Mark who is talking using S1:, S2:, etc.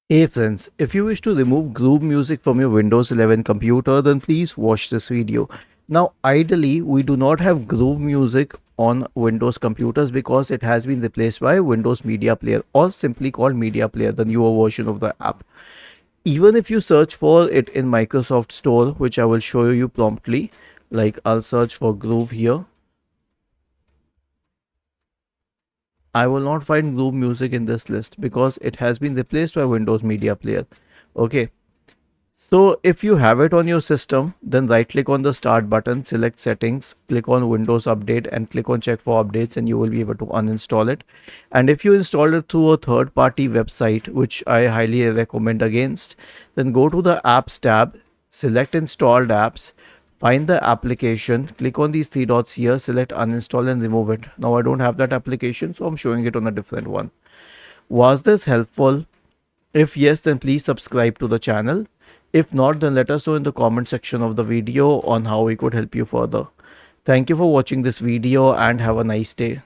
S1: Hey friends, if you wish to remove Groove Music from your Windows 11 computer, then please watch this video. Now, ideally, we do not have Groove Music on Windows computers because it has been replaced by Windows Media Player, or simply called Media Player, the newer version of the app. Even if you search for it in Microsoft Store, which I will show you promptly, like I'll search for Groove here, I will not find Groove Music in this list because it has been replaced by Windows Media Player. Okay. So if you have it on your system, then right click on the start button, select settings, click on Windows Update and click on check for updates, and you will be able to uninstall it. And if you installed it through a third party website, which I highly recommend against, then go to the apps tab, select installed apps, find the application, click on these three dots here, select uninstall and remove it. Now I don't have that application, so I'm showing it on a different one. Was this helpful? If yes, then please subscribe to the channel. If not, then let us know in the comment section of the video on how we could help you further. Thank you for watching this video and have a nice day.